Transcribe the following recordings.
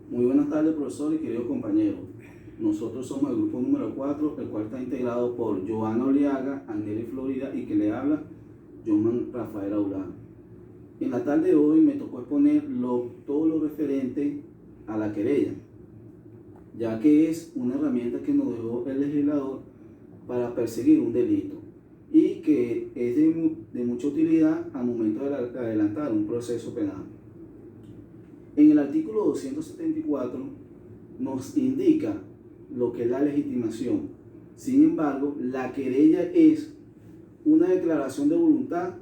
Muy buenas tardes, profesor y queridos compañeros. Nosotros somos el grupo número 4, el cual está integrado por Joana Oliaga, Angeli Florida y que le habla Joman Rafael Aulán. En la tarde de hoy me tocó exponer todo lo referente a la querella, ya que es una herramienta que nos dejó el legislador para perseguir un delito y que es de mucha utilidad al momento de adelantar un proceso penal. En el artículo 274 nos indica lo que es la legitimación. Sin embargo, la querella es una declaración de voluntad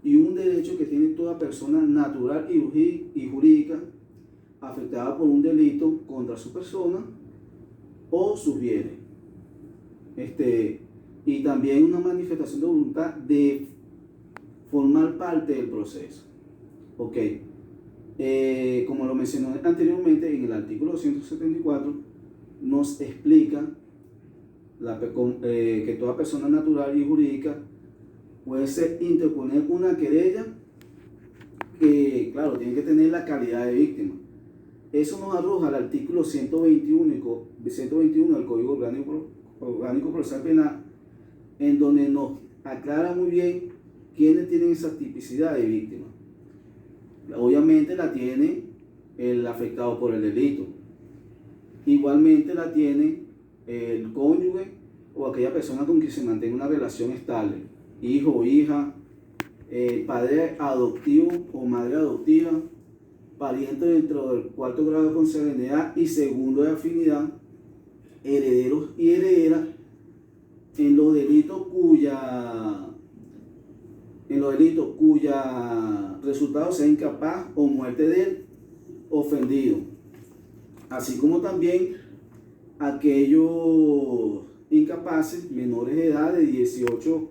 y un derecho que tiene toda persona natural y jurídica afectada por un delito contra su persona o sus bienes. Y también una manifestación de voluntad de formar parte del proceso. Ok. Como lo mencioné anteriormente, en el artículo 274 nos explica que toda persona natural y jurídica puede interponer una querella que, claro, tiene que tener la calidad de víctima. Eso nos arroja al artículo 121 del Código Orgánico Procesal Penal, en donde nos aclara muy bien quiénes tienen esa tipicidad de víctima. Obviamente la tiene el afectado por el delito. Igualmente la tiene el cónyuge o aquella persona con quien se mantenga una relación estable, hijo o hija, padre adoptivo o madre adoptiva, pariente dentro del cuarto grado de consanguinidad y segundo de afinidad, herederos y herederas en los delitos cuya resultado sea incapaz o muerte del ofendido, así como también aquellos incapaces menores de edad de 18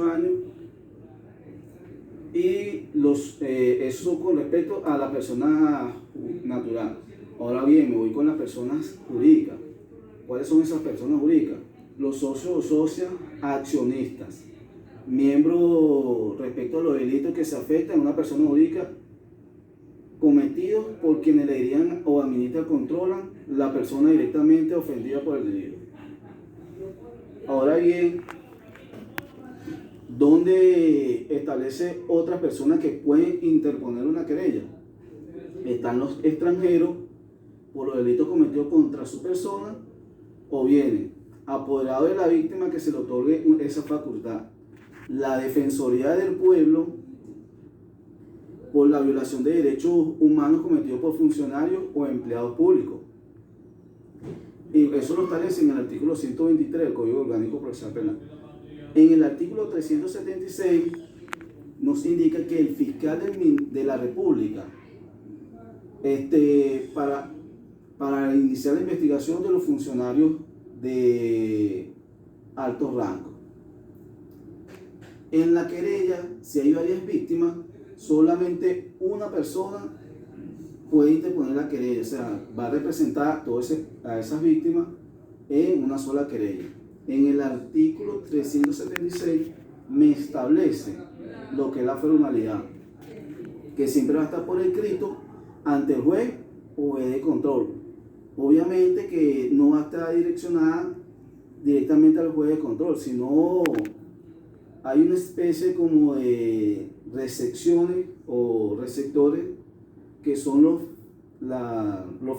años, y eso con respecto a la persona natural. Ahora bien, me voy con las personas jurídicas. ¿Cuáles son esas personas jurídicas? Los socios o socias accionistas, miembros respecto a los delitos que se afectan a una persona jurídica cometidos por quienes le dirían o administran, controlan la persona directamente ofendida por el delito. Ahora bien, ¿dónde establece otras personas que pueden interponer una querella? Están los extranjeros por los delitos cometidos contra su persona, o bien apoderado de la víctima que se le otorgue esa facultad, la Defensoría del Pueblo por la violación de derechos humanos cometidos por funcionarios o empleados públicos. Y eso lo establece en el artículo 123 del Código Orgánico Procesal Penal. En el artículo 376 nos indica que el fiscal de la República, para iniciar la investigación de los funcionarios de alto rango. En la querella, si hay varias víctimas, solamente una persona puede interponer la querella, o sea, va a representar a esas víctimas en una sola querella. En el artículo 376 me establece lo que es la formalidad, que siempre va a estar por escrito ante el juez o juez de control. Obviamente que no va a estar direccionada directamente al juez de control, sino hay una especie como de recepciones o receptores que son los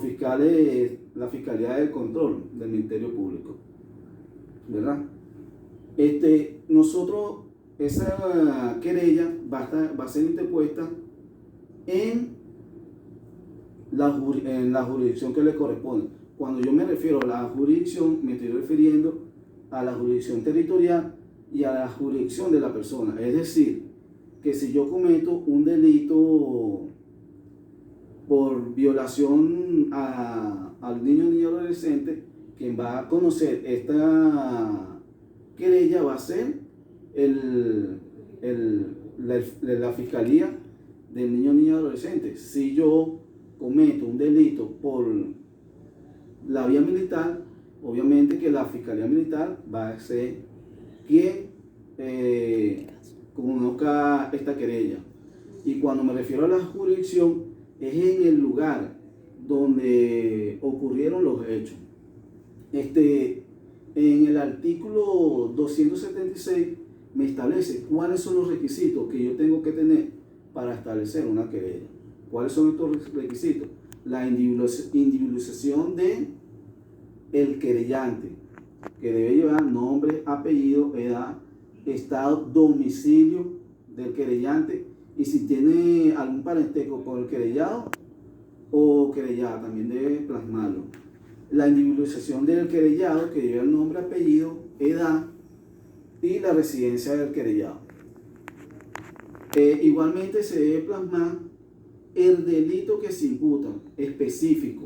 fiscales, la Fiscalía del Control del Ministerio Público, ¿verdad? Nosotros, esa querella va a ser interpuesta en la jurisdicción que le corresponde. Cuando yo me refiero a la jurisdicción, me estoy refiriendo a la jurisdicción territorial y a la jurisdicción de la persona. Es decir, que si yo cometo un delito por violación al niño o adolescente, quien va a conocer esta querella va a ser la Fiscalía del niño o adolescente. Si yo cometo un delito por la vía militar, obviamente que la Fiscalía Militar va a ser quien conozca esta querella. Y cuando me refiero a la jurisdicción, es en el lugar donde ocurrieron los hechos. En el artículo 276 me establece cuáles son los requisitos que yo tengo que tener para establecer una querella. ¿Cuáles son estos requisitos? La individualización de el querellante, que debe llevar nombre, apellido, edad, estado, domicilio del querellante, y si tiene algún parentesco con el querellado o querellada, también debe plasmarlo. La individualización del querellado, que lleva el nombre, apellido, edad y la residencia del querellado. Igualmente se debe plasmar el delito que se imputa específico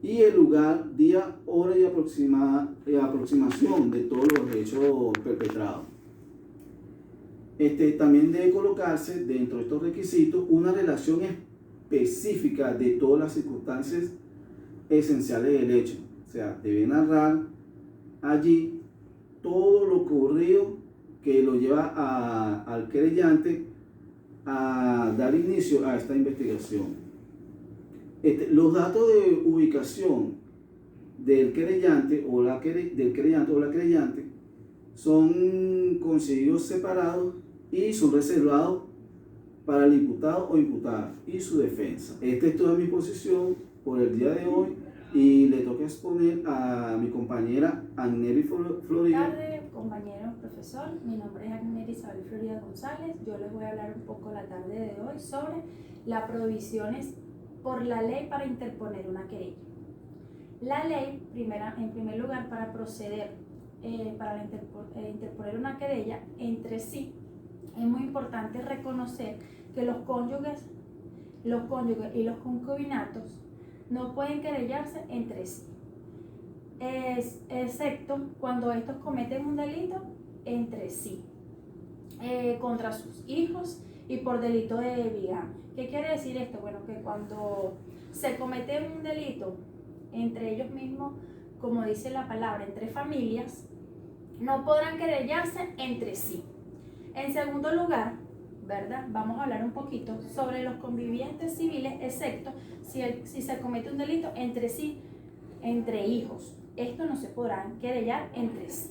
y el lugar, día, hora y aproximación de todos los hechos perpetrados. También debe colocarse dentro de estos requisitos una relación específica de todas las circunstancias esenciales del hecho. O sea, debe narrar allí todo lo ocurrido que lo lleva al querellante a dar inicio a esta investigación. Los datos de ubicación del querellante o la querellante son conseguidos separados y son reservados para el imputado o imputada y su defensa. Esta es toda mi posición por el día de hoy y le toca exponer a mi compañera Agneri Florida. Buenas tardes, compañero profesor. Mi nombre es Agneri Isabel Florida González. Yo les voy a hablar un poco la tarde de hoy sobre las provisiones por la ley para interponer una querella. La ley, en primer lugar, para proceder para interponer una querella entre sí, es muy importante reconocer que los cónyuges y los concubinatos no pueden querellarse entre sí, excepto cuando estos cometen un delito entre sí, contra sus hijos y por delito de bigamia. ¿Qué quiere decir esto? Bueno, que cuando se comete un delito entre ellos mismos, como dice la palabra, entre familias, no podrán querellarse entre sí. En segundo lugar, ¿verdad? Vamos a hablar un poquito sobre los convivientes civiles, excepto si se comete un delito entre sí, entre hijos. Esto no se podrán querellar entre sí.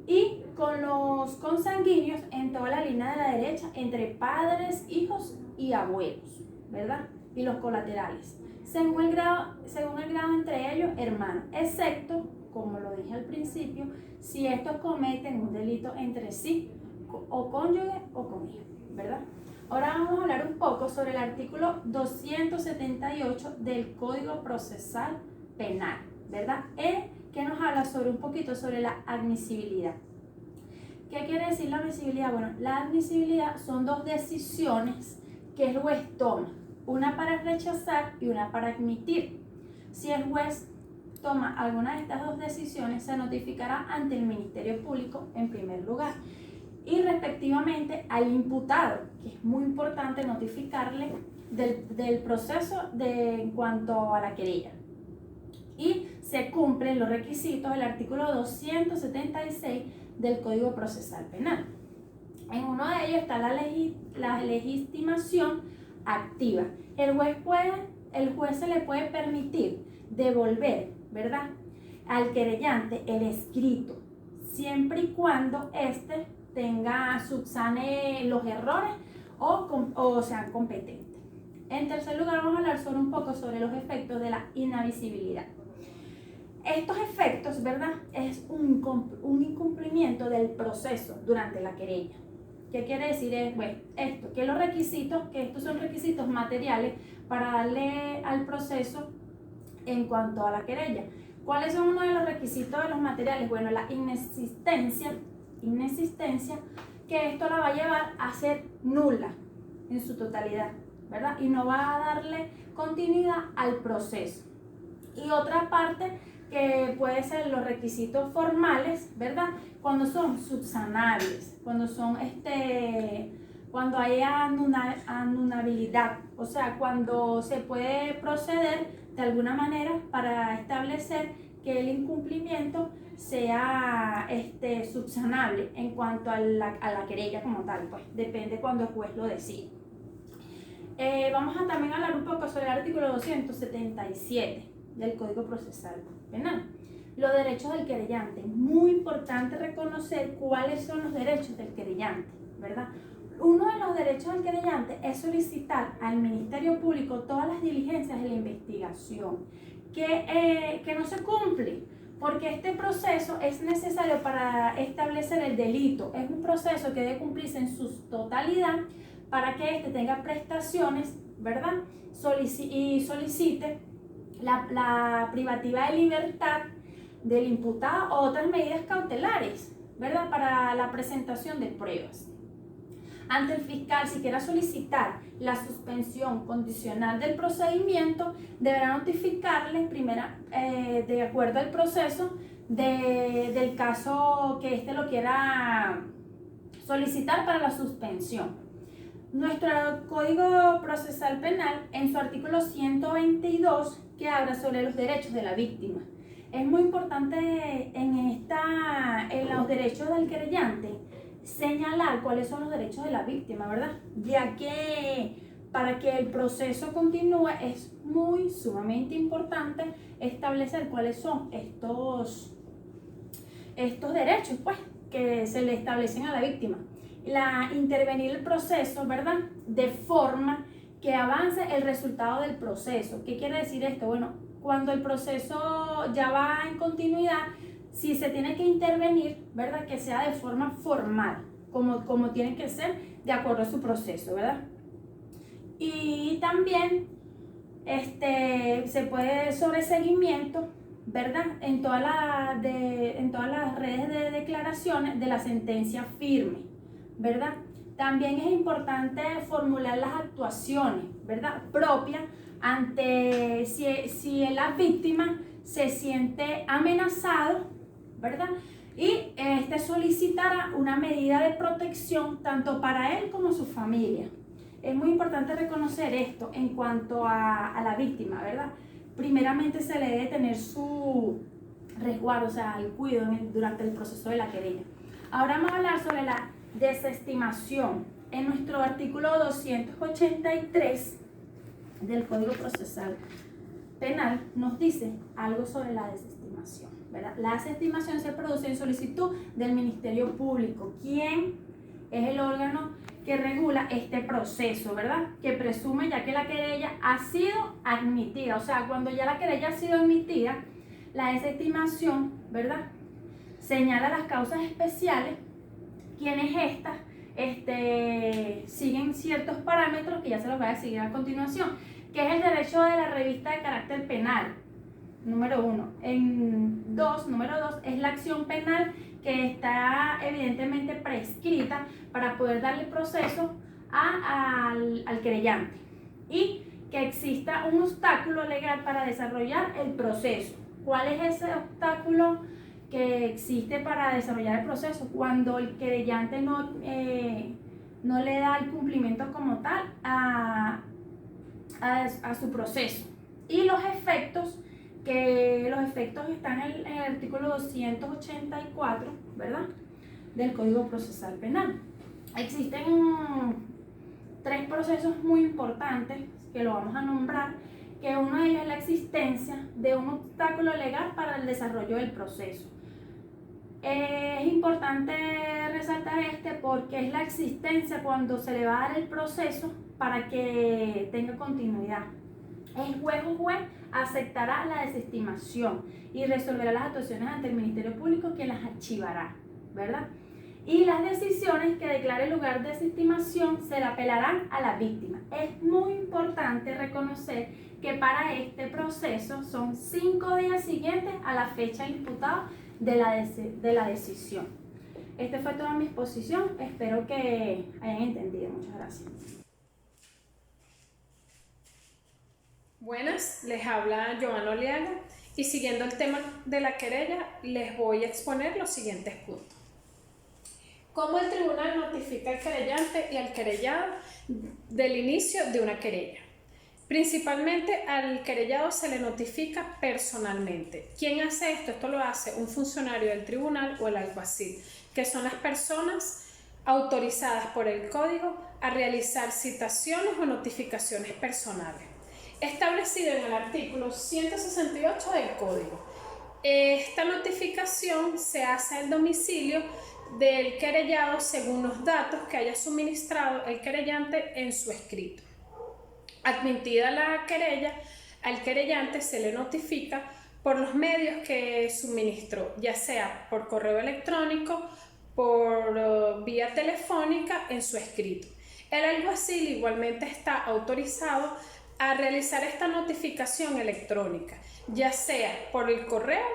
Y con los consanguíneos en toda la línea de la derecha, entre padres, hijos y abuelos, ¿verdad? Y los colaterales, según el grado entre ellos, hermanos, excepto, como lo dije al principio, si estos cometen un delito entre sí, o cónyuge o con hijo, ¿verdad? Ahora vamos a hablar un poco sobre el artículo 278 del Código Procesal Penal, ¿verdad? Que nos habla sobre un poquito sobre la admisibilidad. ¿Qué quiere decir la admisibilidad? Bueno, la admisibilidad son dos decisiones que el juez toma, una para rechazar y una para admitir. Si el juez toma alguna de estas dos decisiones, se notificará ante el Ministerio Público en primer lugar y respectivamente al imputado, que es muy importante notificarle del proceso en cuanto a la querella. Y se cumplen los requisitos del artículo 276 del Código Procesal Penal. En uno de ellos está la legitimación activa. El juez se le puede permitir devolver, ¿verdad?, al querellante el escrito, siempre y cuando éste subsane los errores o sean competentes. En tercer lugar, vamos a hablar un poco sobre los efectos de la inadmisibilidad. Estos efectos, ¿verdad?, es un incumplimiento del proceso durante la querella. ¿Qué quiere decir? Que estos son requisitos materiales para darle al proceso en cuanto a la querella. ¿Cuáles son uno de los requisitos de los materiales? Bueno, la inexistencia, que esto la va a llevar a ser nula en su totalidad, ¿verdad? Y no va a darle continuidad al proceso. Y otra parte que puede ser los requisitos formales, ¿verdad? Cuando son subsanables, cuando hay anulabilidad, o sea, cuando se puede proceder de alguna manera para establecer que el incumplimiento sea subsanable en cuanto a la querella como tal, pues depende cuando el juez lo decide. Vamos a también hablar un poco sobre el artículo 277 del Código Procesal Penal. Los derechos del querellante. Muy importante reconocer cuáles son los derechos del querellante, ¿verdad? Uno de los derechos del querellante es solicitar al Ministerio Público todas las diligencias de la investigación que no se cumple, porque este proceso es necesario para establecer el delito. Es un proceso que debe cumplirse en su totalidad para que éste tenga prestaciones, ¿verdad? Y solicite la privativa de libertad del imputado o otras medidas cautelares, ¿verdad? Para la presentación de pruebas. Ante el fiscal, si quiera solicitar la suspensión condicional del procedimiento, deberá notificarle de acuerdo al proceso del caso que éste lo quiera solicitar para la suspensión. Nuestro Código Procesal Penal, en su artículo 122, que habla sobre los derechos de la víctima. Es muy importante en los derechos del querellante señalar cuáles son los derechos de la víctima, ¿verdad? Ya que para que el proceso continúe es sumamente importante establecer cuáles son estos derechos, pues, que se le establecen a la víctima. Intervenir el proceso, ¿verdad? De forma que avance el resultado del proceso. ¿Qué quiere decir esto? Bueno, cuando el proceso ya va en continuidad, si se tiene que intervenir, ¿verdad? Que sea de forma formal, como tiene que ser de acuerdo a su proceso, ¿verdad? Y también se puede sobre seguimiento, ¿verdad? En todas las redes de declaraciones de la sentencia firme, ¿verdad? También es importante formular las actuaciones, ¿verdad? Propias ante si la víctima se siente amenazado, ¿verdad? Y solicitará una medida de protección tanto para él como su familia. Es muy importante reconocer esto en cuanto a la víctima, ¿verdad? Primeramente se le debe tener su resguardo, o sea, el cuidado durante el proceso de la querella. Ahora vamos a hablar sobre la desestimación. En nuestro artículo 283 del Código Procesal Penal nos dice algo sobre la desestimación, ¿verdad? La desestimación se produce en solicitud del Ministerio Público, quien es el órgano que regula este proceso, ¿verdad? Que presume ya que la querella ha sido admitida, o sea, cuando ya la querella ha sido admitida, la desestimación, ¿verdad? Señala las causas especiales, quienes estas siguen ciertos parámetros que ya se los voy a seguir a continuación, que es el derecho de la revista de carácter penal, número 1. Número 2 es la acción penal que está evidentemente prescrita para poder darle proceso al querellante, y que exista un obstáculo legal para desarrollar el proceso. ¿Cuál es ese obstáculo que existe para desarrollar el proceso? Cuando el querellante no le da el cumplimiento como tal a su proceso. Y los efectos están en el artículo 284, ¿verdad? Del Código Procesal Penal. Existen 3 procesos muy importantes que lo vamos a nombrar, que uno de ellos es la existencia de un obstáculo legal para el desarrollo del proceso. Es importante resaltar porque es la existencia cuando se le va a dar el proceso para que tenga continuidad. El juez o juez aceptará la desestimación y resolverá las actuaciones ante el Ministerio Público, quien las archivará, ¿verdad? Y las decisiones que declare el lugar de desestimación se le apelarán a la víctima. Es muy importante reconocer que para este proceso son 5 días siguientes a la fecha del imputado de la decisión. Esta fue toda mi exposición. Espero que hayan entendido. Muchas gracias. Buenas, les habla Joana Oliaga y siguiendo el tema de la querella les voy a exponer los siguientes puntos. ¿Cómo el tribunal notifica al querellante y al querellado del inicio de una querella? Principalmente al querellado se le notifica personalmente. ¿Quién hace esto? Esto lo hace un funcionario del tribunal o el alguacil, que son las personas autorizadas por el código a realizar citaciones o notificaciones personales, establecido en el artículo 168 del Código. Esta notificación se hace al domicilio del querellado según los datos que haya suministrado el querellante en su escrito. Admitida la querella, al querellante se le notifica por los medios que suministró, ya sea por correo electrónico, por vía telefónica en su escrito. El alguacil igualmente está autorizado a realizar esta notificación electrónica, ya sea por el correo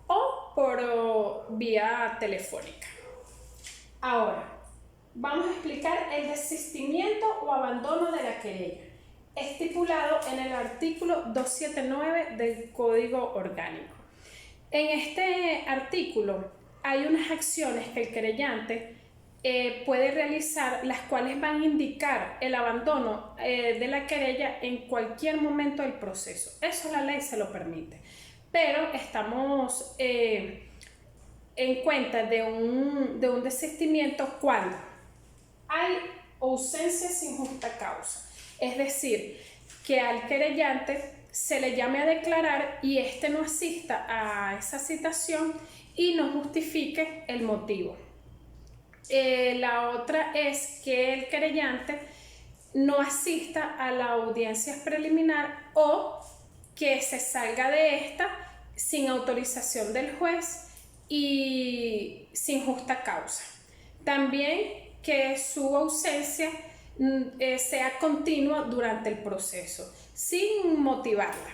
o por vía telefónica. Ahora, vamos a explicar el desistimiento o abandono de la querella, estipulado en el artículo 279 del Código Orgánico. En este artículo hay unas acciones que el querellante puede realizar, las cuales van a indicar el abandono de la querella en cualquier momento del proceso. Eso la ley se lo permite, pero estamos en cuenta de un desistimiento cuando hay ausencia sin justa causa, es decir, que al querellante se le llame a declarar y éste no asista a esa citación y no justifique el motivo. La otra es que el querellante no asista a la audiencia preliminar o que se salga de esta sin autorización del juez y sin justa causa. También que su ausencia sea continua durante el proceso, sin motivarla.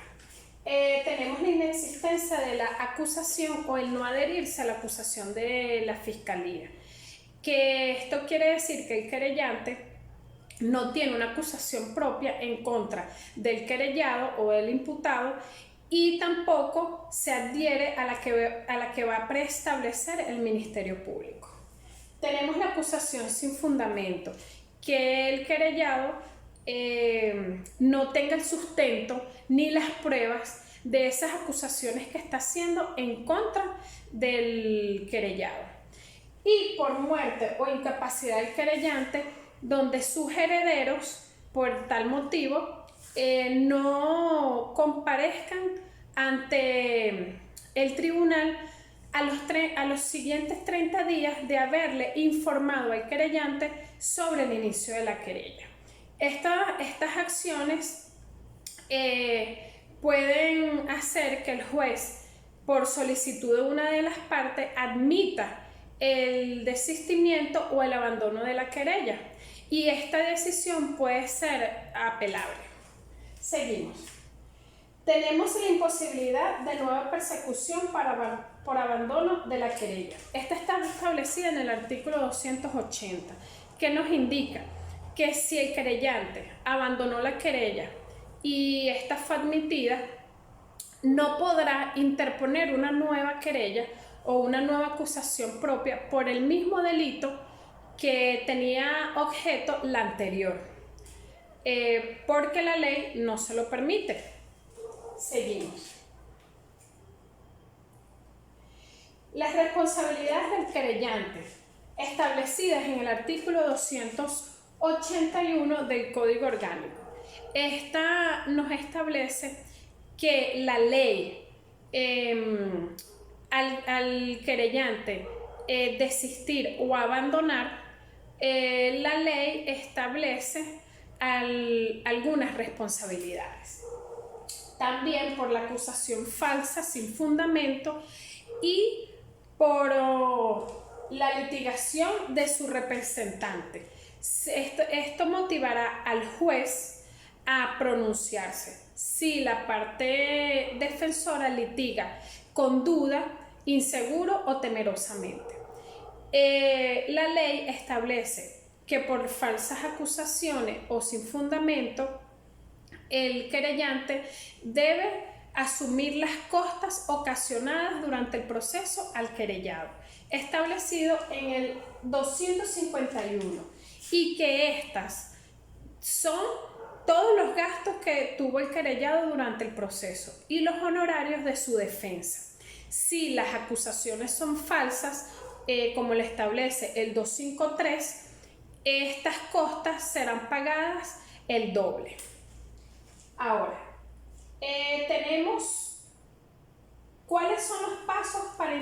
Tenemos la inexistencia de la acusación o el no adherirse a la acusación de la fiscalía, que esto quiere decir que el querellante no tiene una acusación propia en contra del querellado o del imputado y tampoco se adhiere a la que va a preestablecer el Ministerio Público. Tenemos la acusación sin fundamento, que el querellado no tenga el sustento ni las pruebas de esas acusaciones que está haciendo en contra del querellado. Y por muerte o incapacidad del querellante, donde sus herederos, por tal motivo, no comparezcan ante el tribunal a los siguientes 30 días de haberle informado al querellante sobre el inicio de la querella. Estas acciones pueden hacer que el juez, por solicitud de una de las partes, admita el desistimiento o el abandono de la querella, y esta decisión puede ser apelable. Seguimos. Tenemos la imposibilidad de nueva persecución por abandono de la querella. Esta está establecida en el artículo 280, que nos indica que si el querellante abandonó la querella y esta fue admitida, no podrá interponer una nueva querella o una nueva acusación propia por el mismo delito que tenía objeto la anterior, porque la ley no se lo permite. Seguimos. Las responsabilidades del querellante, establecidas en el artículo 281 del Código Orgánico. Esta nos establece que la ley al querellante desistir o abandonar, la ley establece algunas responsabilidades. También por la acusación falsa sin fundamento y por la litigación de su representante. Esto motivará al juez a pronunciarse si la parte defensora litiga con duda, inseguro o temerosamente. La ley establece que por falsas acusaciones o sin fundamento, el querellante debe asumir las costas ocasionadas durante el proceso al querellado, establecido en el 251, y que estas son todos los gastos que tuvo el querellado durante el proceso y los honorarios de su defensa. Si las acusaciones son falsas, como le establece el 253, estas costas serán pagadas el doble. Ahora, tenemos cuáles son los pasos para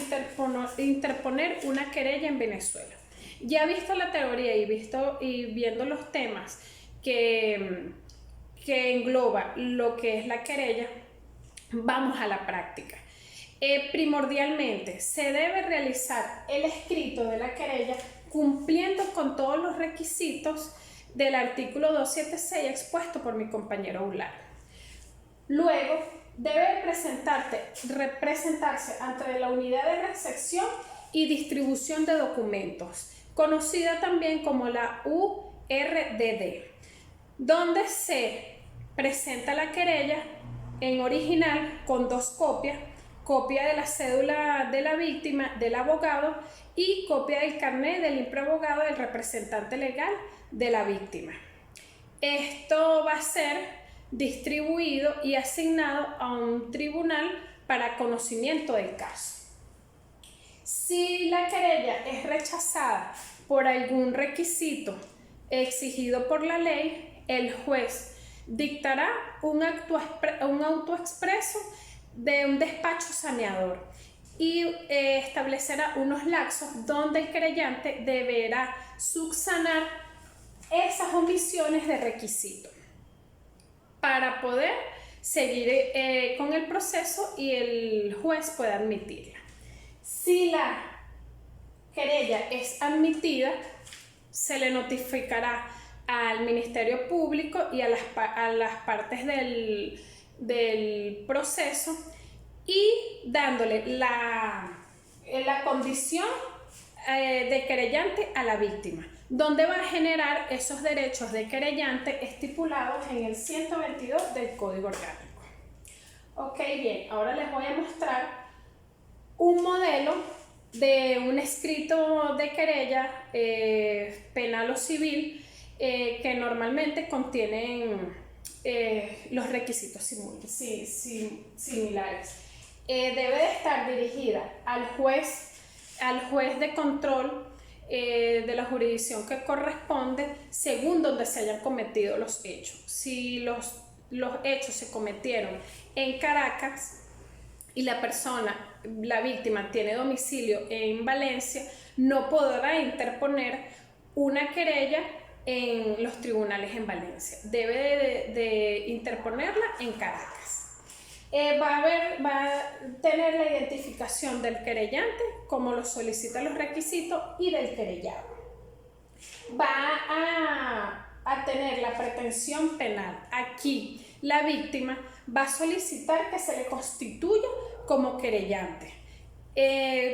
interponer una querella en Venezuela. Ya visto la teoría y viendo los temas que engloba lo que es la querella, vamos a la práctica. Primordialmente se debe realizar el escrito de la querella cumpliendo con todos los requisitos del artículo 276 expuesto por mi compañero Ular. Luego debe representarse ante la unidad de recepción y distribución de documentos, conocida también como la URDD, donde se presenta la querella en original con 2 copias, copia de la cédula de la víctima, del abogado, y copia del carnet del impreabogado del representante legal de la víctima. Esto va a ser distribuido y asignado a un tribunal para conocimiento del caso. Si la querella es rechazada por algún requisito exigido por la ley, el juez dictará un auto expreso de un despacho saneador y establecerá unos lapsos donde el querellante deberá subsanar esas omisiones de requisito para poder seguir con el proceso y el juez pueda admitirla. Si la querella es admitida, se le notificará al Ministerio Público y a las partes del proceso y dándole la condición de querellante a la víctima, donde va a generar esos derechos de querellante estipulados en el 122 del Código Orgánico. Ok, bien, ahora les voy a mostrar un modelo de un escrito de querella penal o civil que normalmente contienen los requisitos similares. Debe de estar dirigida al juez de control de la jurisdicción que corresponde según donde se hayan cometido los hechos. Si los hechos se cometieron en Caracas y la víctima tiene domicilio en Valencia, no podrá interponer una querella en los tribunales en Valencia. Debe de interponerla en Caracas. Va a tener la identificación del querellante, como lo solicitan los requisitos, y del querellado. Va a tener la pretensión penal. Aquí la víctima va a solicitar que se le constituya como querellante.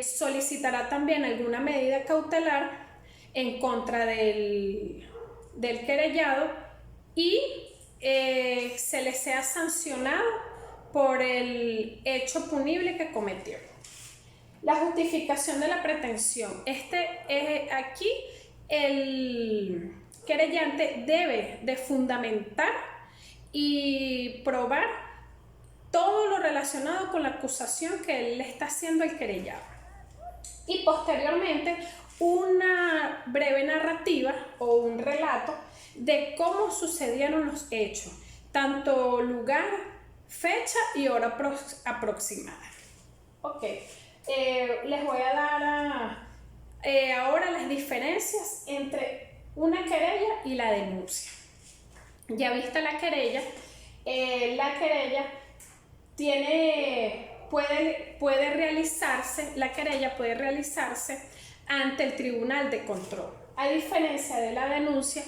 Solicitará también alguna medida cautelar en contra del querellado y se le sea sancionado por el hecho punible que cometió. La justificación de la pretensión. Aquí el querellante debe de fundamentar y probar todo lo relacionado con la acusación que él le está haciendo al querellado. Y posteriormente una breve narrativa o un relato de cómo sucedieron los hechos, tanto lugar, fecha y hora aproximada. Ok, les voy a dar ahora las diferencias entre una querella y la denuncia. Ya vista la querella puede realizarse ante el Tribunal de Control, a diferencia de la denuncia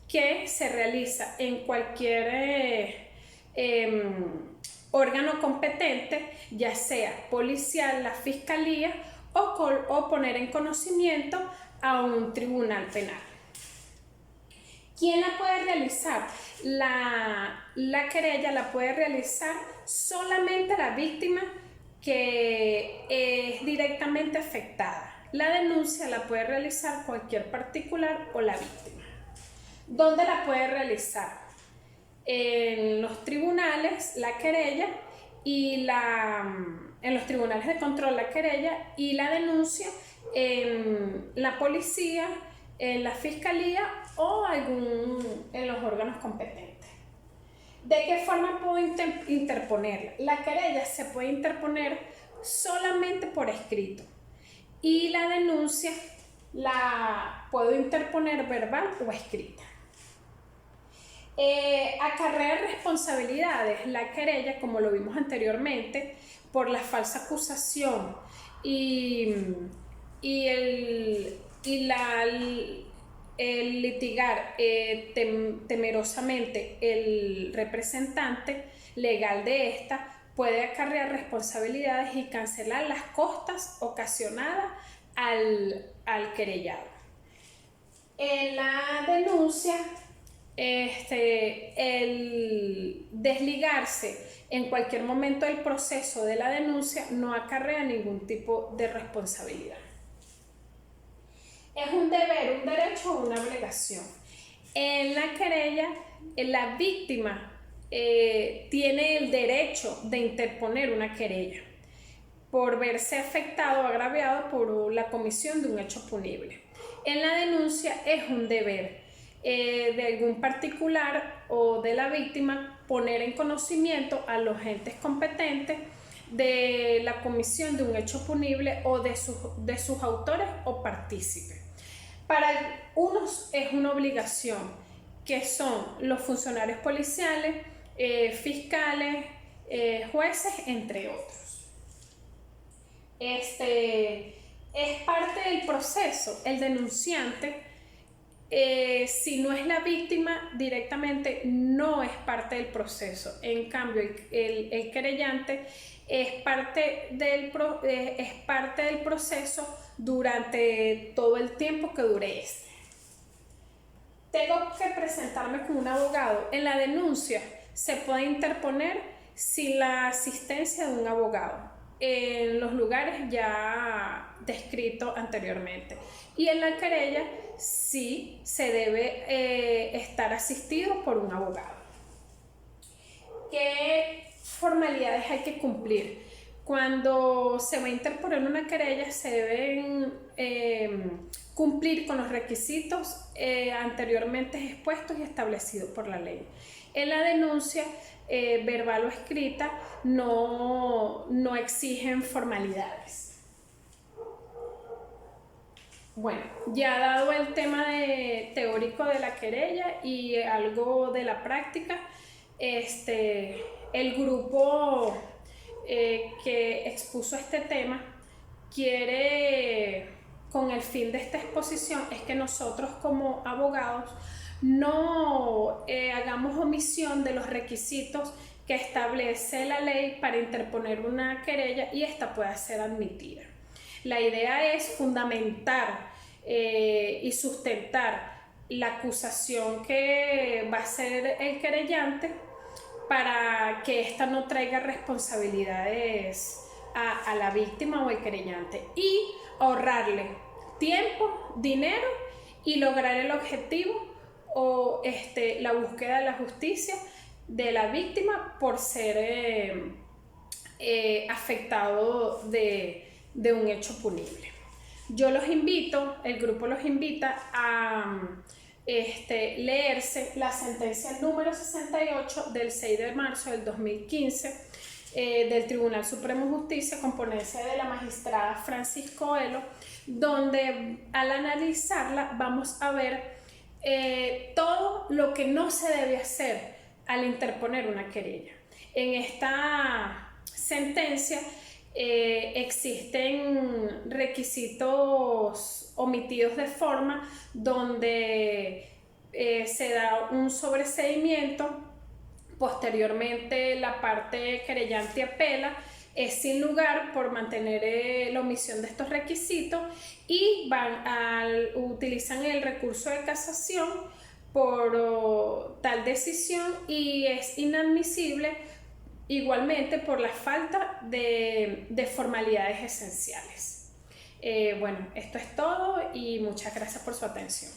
que se realiza en cualquier órgano competente, ya sea policial, la fiscalía o poner en conocimiento a un tribunal penal. ¿Quién la puede realizar? La querella la puede realizar solamente la víctima que es directamente afectada. La denuncia la puede realizar cualquier particular o la víctima. ¿Dónde la puede realizar? En los tribunales la querella y en los tribunales de control la querella y la denuncia en la policía, en la fiscalía o en los órganos competentes. ¿De qué forma puedo interponerla? La querella se puede interponer solamente por escrito y la denuncia la puedo interponer verbal o escrita. Acarrea responsabilidades la querella, como lo vimos anteriormente, por la falsa acusación y el litigar temerosamente el representante legal de esta puede acarrear responsabilidades y cancelar las costas ocasionadas al querellado. En la denuncia, el desligarse en cualquier momento del proceso de la denuncia no acarrea ningún tipo de responsabilidad. ¿Es un deber, un derecho o una obligación? En la querella, la víctima tiene el derecho de interponer una querella por verse afectado o agraviado por la comisión de un hecho punible. En la denuncia es un deber de algún particular o de la víctima poner en conocimiento a los entes competentes de la comisión de un hecho punible o de sus autores o partícipes. Para unos es una obligación, que son los funcionarios policiales, fiscales, jueces, entre otros. Es parte del proceso. El denunciante, si no es la víctima directamente, no es parte del proceso. En cambio, el querellante es parte del proceso durante todo el tiempo que dure este. Tengo que presentarme con un abogado. En la denuncia se puede interponer sin la asistencia de un abogado en los lugares ya descritos anteriormente, y en la querella sí se debe estar asistido por un abogado. ¿Qué formalidades hay que cumplir? Cuando se va a interponer una querella se deben cumplir con los requisitos anteriormente expuestos y establecidos por la ley. En la denuncia verbal o escrita no exigen formalidades. Bueno, ya dado el tema teórico de la querella y algo de la práctica, el grupo que expuso este tema quiere, con el fin de esta exposición, es que nosotros como abogados no hagamos omisión de los requisitos que establece la ley para interponer una querella y esta pueda ser admitida. La idea es fundamentar y sustentar la acusación que va a hacer el querellante para que ésta no traiga responsabilidades a la víctima o el querellante, y ahorrarle tiempo, dinero y lograr el objetivo o la búsqueda de la justicia de la víctima por ser afectado de un hecho punible. Yo los invito, el grupo los invita a leerse la sentencia número 68 del 6 de marzo del 2015 del Tribunal Supremo de Justicia, con ponencia de la magistrada Francis Coelho, donde al analizarla vamos a ver todo lo que no se debe hacer al interponer una querella. En esta sentencia existen requisitos omitidos de forma donde se da un sobreseimiento. Posteriormente la parte querellante apela, es sin lugar por mantener la omisión de estos requisitos, y utilizan el recurso de casación por tal decisión, y es inadmisible igualmente por la falta de formalidades esenciales. Bueno, esto es todo y muchas gracias por su atención.